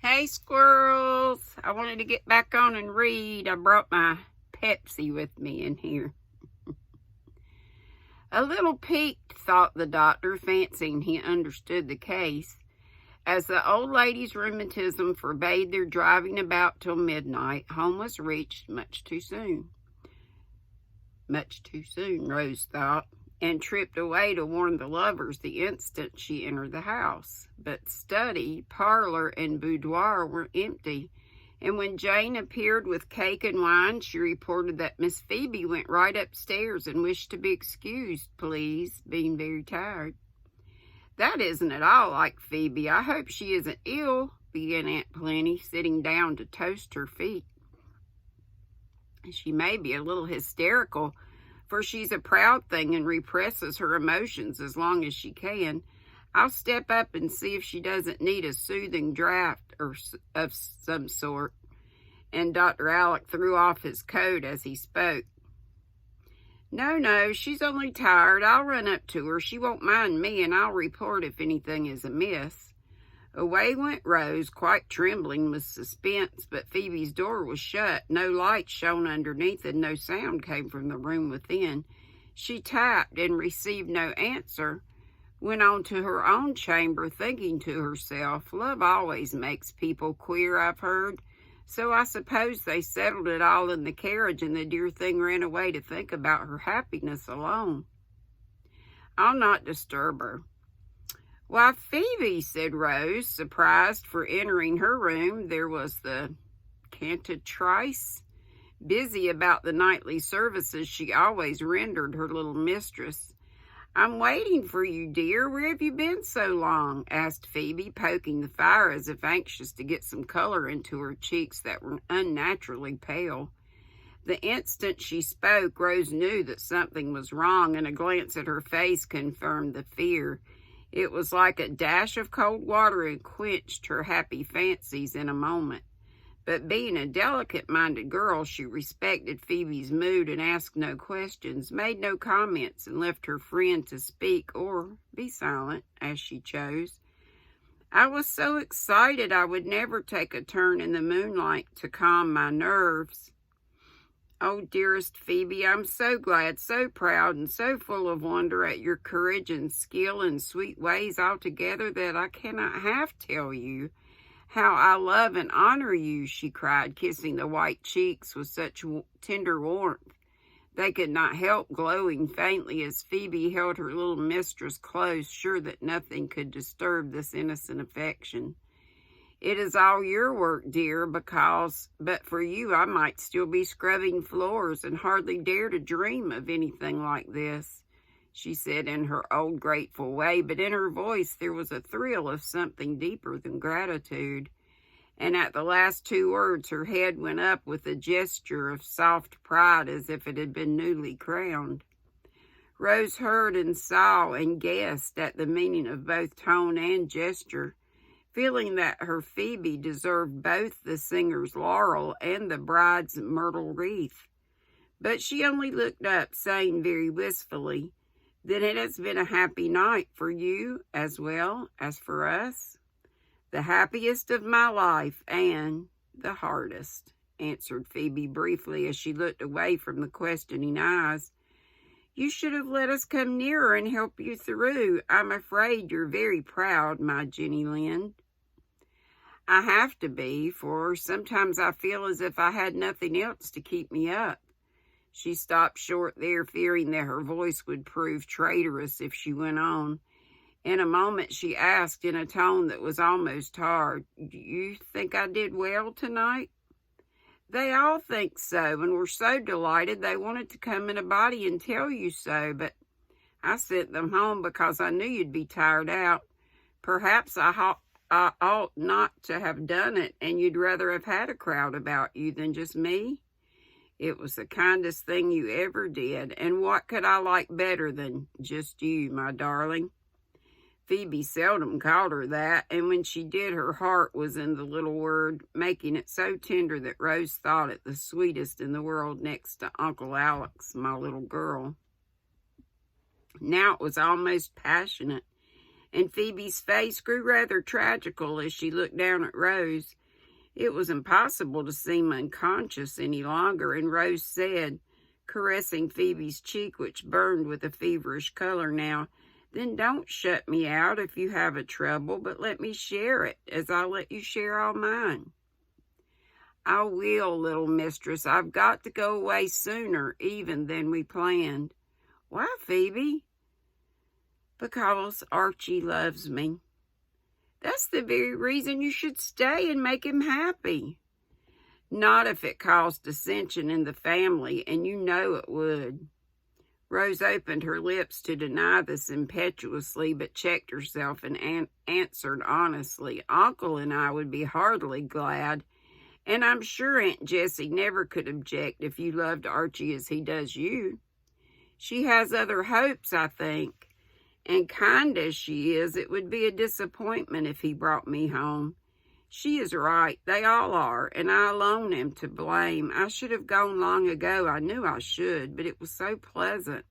Hey squirrels, I wanted to get back on and read. I brought my Pepsi with me in here. A little piqued, thought the doctor, fancying he understood the case. As the old lady's rheumatism forbade their driving about till midnight, home was reached much too soon. Much too soon, Rose thought, and tripped away to warn the lovers the instant she entered the house. But study, parlor, and boudoir were empty, and when Jane appeared with cake and wine, she reported that Miss Phebe went right upstairs and wished to be excused, please, being very tired. "That isn't at all like Phebe. I hope she isn't ill," began Aunt Plenty, sitting down to toast her feet. "She may be a little hysterical, for she's a proud thing and represses her emotions as long as she can. I'll step up and see if she doesn't need a soothing draught of some sort." And Dr. Alec threw off his coat as he spoke. No, she's only tired. I'll run up to her. She won't mind me, and I'll report if anything is amiss." Away went Rose, quite trembling with suspense, but Phoebe's door was shut. No light shone underneath, and no sound came from the room within. She tapped and received no answer. Went on to her own chamber, thinking to herself, "Love always makes people queer, I've heard. So I suppose they settled it all in the carriage, and the dear thing ran away to think about her happiness alone. I'll not disturb her." "Why, Phoebe," said Rose, surprised, for entering her room there was the cantatrice, busy about the nightly services she always rendered her little mistress. "I'm waiting for you, dear. Where have you been so long?" asked Phoebe, poking the fire as if anxious to get some color into her cheeks that were unnaturally pale. The instant she spoke, Rose knew that something was wrong, and a glance at her face confirmed the fear. It was like a dash of cold water and quenched her happy fancies in a moment. But being a delicate-minded girl, she respected Phoebe's mood and asked no questions, made no comments, and left her friend to speak or be silent, as she chose. "I was so excited I would never take a turn in the moonlight to calm my nerves." "Oh, dearest Phoebe, I'm so glad, so proud, and so full of wonder at your courage and skill and sweet ways altogether that I cannot half tell you how I love and honor you," she cried, kissing the white cheeks with such tender warmth they could not help glowing faintly as Phoebe held her little mistress close, sure that nothing could disturb this innocent affection. "It is all your work, dear, because but for you I might still be scrubbing floors and hardly dare to dream of anything like this," she said in her old grateful way, but in her voice there was a thrill of something deeper than gratitude. And at the last two words her head went up with a gesture of soft pride as if it had been newly crowned. Rose heard and saw and guessed at the meaning of both tone and gesture, feeling that her Phoebe deserved both the singer's laurel and the bride's myrtle wreath. But she only looked up, saying very wistfully, "Then it has been a happy night for you as well as for us?" "The happiest of my life and the hardest," answered Phoebe briefly as she looked away from the questioning eyes. "You should have let us come nearer and help you through. I'm afraid you're very proud, my Jenny Lind." "I have to be, for sometimes I feel as if I had nothing else to keep me up." She stopped short there, fearing that her voice would prove traitorous if she went on. In a moment she asked in a tone that was almost hard, "Do you think I did well tonight?" "They all think so, and were so delighted they wanted to come in a body and tell you so, but I sent them home because I knew you'd be tired out. Perhaps I ought not to have done it, and you'd rather have had a crowd about you than just me. It was the kindest thing you ever did, and what could I like better than just you, my darling?" Phoebe seldom called her that, and when she did, her heart was in the little word, making it so tender that Rose thought it the sweetest in the world next to Uncle Alec's, "my little girl." Now it was almost passionate, and Phoebe's face grew rather tragical as she looked down at Rose. It was impossible to seem unconscious any longer, and Rose said, caressing Phoebe's cheek, which burned with a feverish color now, "Then don't shut me out if you have a trouble, but let me share it, as I let you share all mine." "I will, little mistress. I've got to go away sooner even than we planned." "Why, Phoebe?" "Because Archie loves me." "That's the very reason you should stay and make him happy." "Not if it caused dissension in the family, and you know it would." Rose opened her lips to deny this impetuously, but checked herself and answered honestly, "Uncle and I would be heartily glad, and I'm sure Aunt Jessie never could object if you loved Archie as he does you. She has other hopes, I think. And kind as she is, it would be a disappointment if he brought me home. She is right, they all are, and I alone am to blame. I should have gone long ago, I knew I should, but it was so pleasant.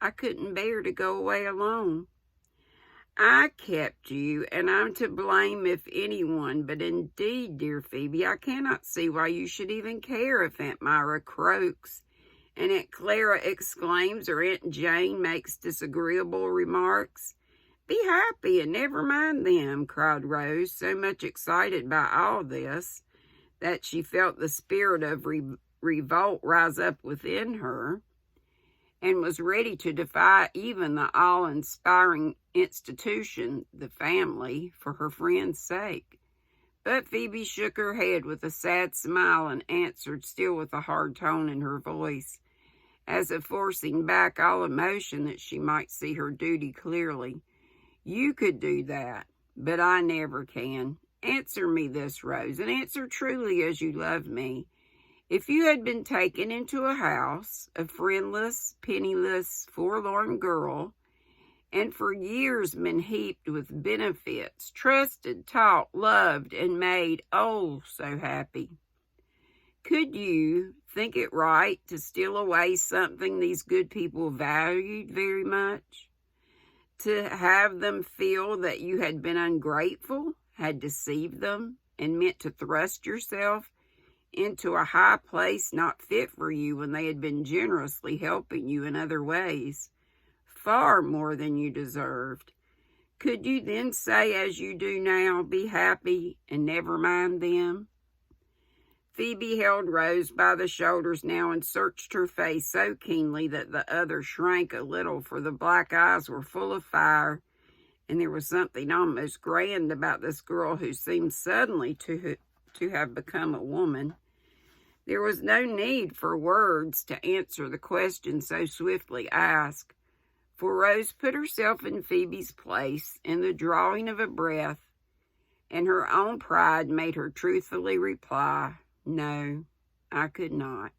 I couldn't bear to go away alone. I kept you, and I'm to blame if anyone, but indeed, dear Phoebe, I cannot see why you should even care if Aunt Myra croaks, and Aunt Clara exclaims, or Aunt Jane makes disagreeable remarks. Be happy and never mind them," cried Rose, so much excited by all this that she felt the spirit of revolt rise up within her, and was ready to defy even the awe-inspiring institution, the family, for her friend's sake. But Phoebe shook her head with a sad smile and answered, still with a hard tone in her voice, as if forcing back all emotion that she might see her duty clearly. "You could do that, but I never can. Answer me this, Rose, and answer truly as you love me. If you had been taken into a house, a friendless, penniless, forlorn girl, and for years been heaped with benefits, trusted, taught, loved, and made, oh, so happy, could you think it right to steal away something these good people valued very much? To have them feel that you had been ungrateful, had deceived them, and meant to thrust yourself into a high place not fit for you when they had been generously helping you in other ways, far more than you deserved? Could you then say, as you do now, be happy and never mind them?" Phoebe held Rose by the shoulders now and searched her face so keenly that the other shrank a little, for the black eyes were full of fire, and there was something almost grand about this girl who seemed suddenly to have become a woman. There was no need for words to answer the question so swiftly asked, for Rose put herself in Phoebe's place in the drawing of a breath, and her own pride made her truthfully reply, "No, I could not."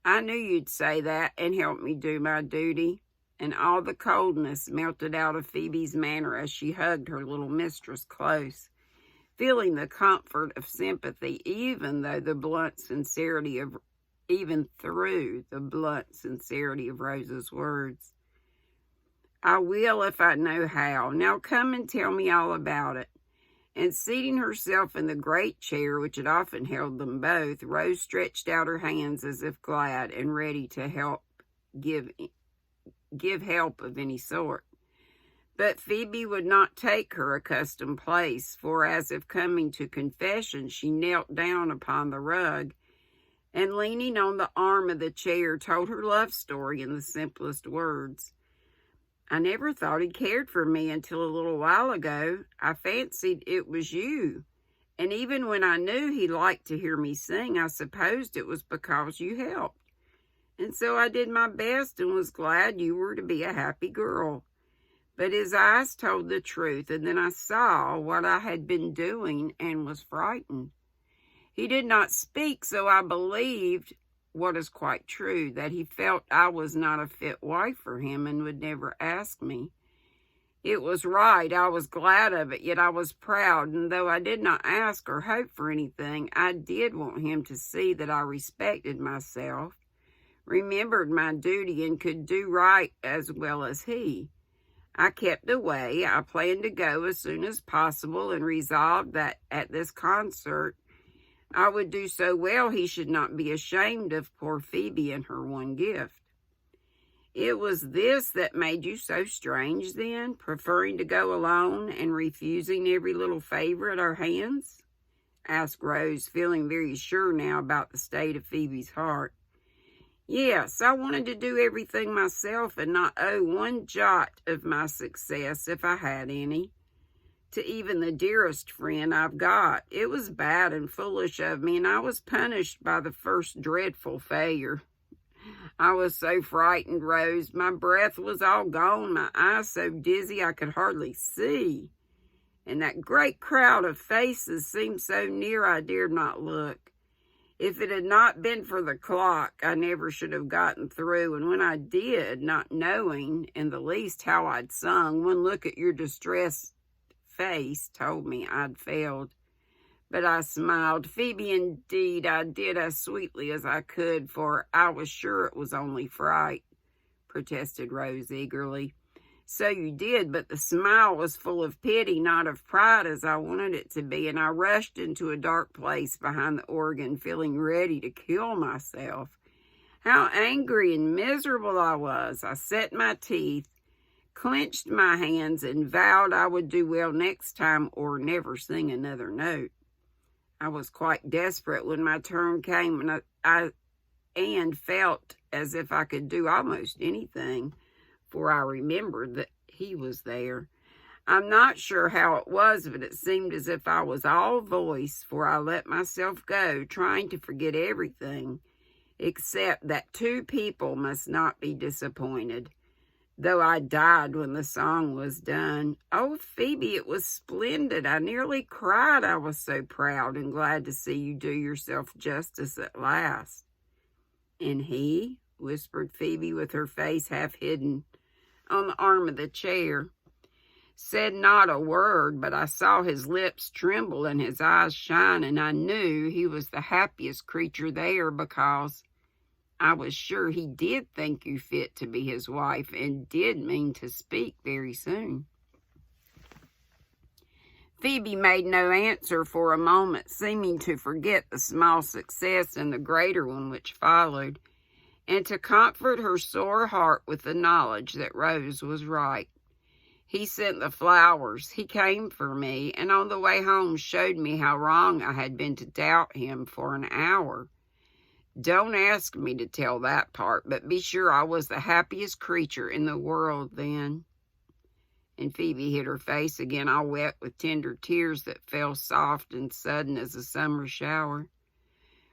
"I knew you'd say that and help me do my duty," and all the coldness melted out of Phoebe's manner as she hugged her little mistress close, feeling the comfort of sympathy even through the blunt sincerity of Rose's words. "I will if I know how. Now come and tell me all about it." And seating herself in the great chair which had often held them both, Rose stretched out her hands as if glad and ready to give help of any sort. But Phoebe would not take her accustomed place, for as if coming to confession, she knelt down upon the rug, and leaning on the arm of the chair, told her love story in the simplest words. "I never thought he cared for me until a little while ago. I fancied it was you. And even when I knew he liked to hear me sing, I supposed it was because you helped. And so I did my best and was glad you were to be a happy girl. But his eyes told the truth, and then I saw what I had been doing and was frightened. He did not speak, so I believed, what is quite true, that he felt I was not a fit wife for him and would never ask me. It was right, I was glad of it, yet I was proud, and though I did not ask or hope for anything, I did want him to see that I respected myself, remembered my duty, and could do right as well as he. I kept away. I planned to go as soon as possible and resolved that at this concert I would do so well he should not be ashamed of poor Phebe and her one gift. It was this that made you so strange then, preferring to go alone and refusing every little favor at our hands? Asked Rose, feeling very sure now about the state of Phoebe's heart. Yes, I wanted to do everything myself and not owe one jot of my success, if I had any, to even the dearest friend I've got. It was bad and foolish of me, and I was punished by the first dreadful failure. I was so frightened, Rose. My breath was all gone, my eyes so dizzy I could hardly see. And that great crowd of faces seemed so near I dared not look. If it had not been for the clock, I never should have gotten through, and when I did, not knowing in the least how I'd sung, one look at your distressed face told me I'd failed. But I smiled. Phebe, indeed, I did as sweetly as I could, for I was sure it was only fright, protested Rose eagerly. So you did, but the smile was full of pity, not of pride as I wanted it to be, and I rushed into a dark place behind the organ, feeling ready to kill myself. How angry and miserable I was. I set my teeth, clenched my hands, and vowed I would do well next time or never sing another note. I was quite desperate when my turn came, and I felt as if I could do almost anything, for I remembered that he was there. I'm not sure how it was, but it seemed as if I was all voice, for I let myself go, trying to forget everything, except that two people must not be disappointed, though I died when the song was done. Oh, Phebe, it was splendid. I nearly cried. I was so proud and glad to see you do yourself justice at last. And he, whispered Phebe with her face half hidden on the arm of the chair, said not a word, but I saw his lips tremble and his eyes shine, and I knew he was the happiest creature there, because I was sure he did think you fit to be his wife and did mean to speak very soon. Phebe made no answer for a moment, seeming to forget the small success and the greater one which followed, and to comfort her sore heart with the knowledge that Rose was right. He sent the flowers. He came for me, and on the way home showed me how wrong I had been to doubt him for an hour. Don't ask me to tell that part, but be sure I was the happiest creature in the world then. And Phebe hid her face again, all wet with tender tears that fell soft and sudden as a summer shower.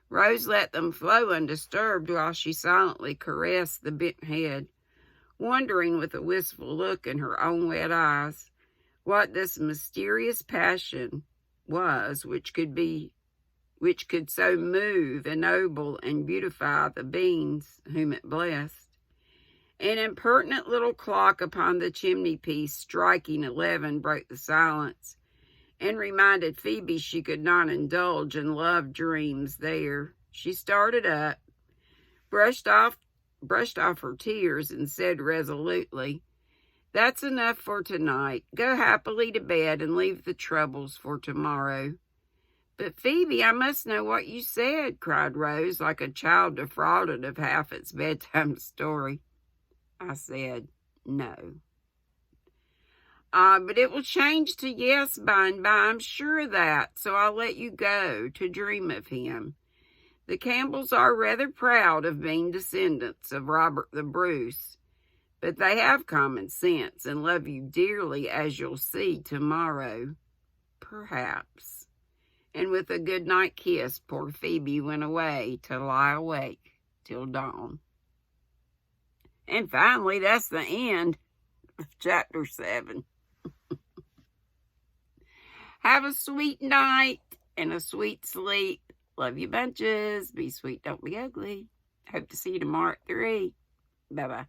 Rose let them flow undisturbed while she silently caressed the bent head, wondering with a wistful look in her own wet eyes what this mysterious passion was which could so move, ennoble, and beautify the beings whom it blessed. An impertinent little clock upon the chimney-piece striking 11 broke the silence, and reminded Phebe she could not indulge in love dreams there. She started up, brushed off her tears, and said resolutely, "That's enough for tonight. Go happily to bed and leave the troubles for tomorrow." "But, Phebe, I must know what you said," cried Rose, like a child defrauded of half its bedtime story. I said, "No." But it will change to yes by and by, I'm sure of that, so I'll let you go to dream of him. The Campbells are rather proud of being descendants of Robert the Bruce, but they have common sense and love you dearly, as you'll see tomorrow, perhaps. And with a good-night kiss, poor Phebe went away to lie awake till dawn. And finally, that's the end of chapter 7. Have a sweet night and a sweet sleep. Love you bunches. Be sweet, don't be ugly. Hope to see you tomorrow at 3. Bye-bye.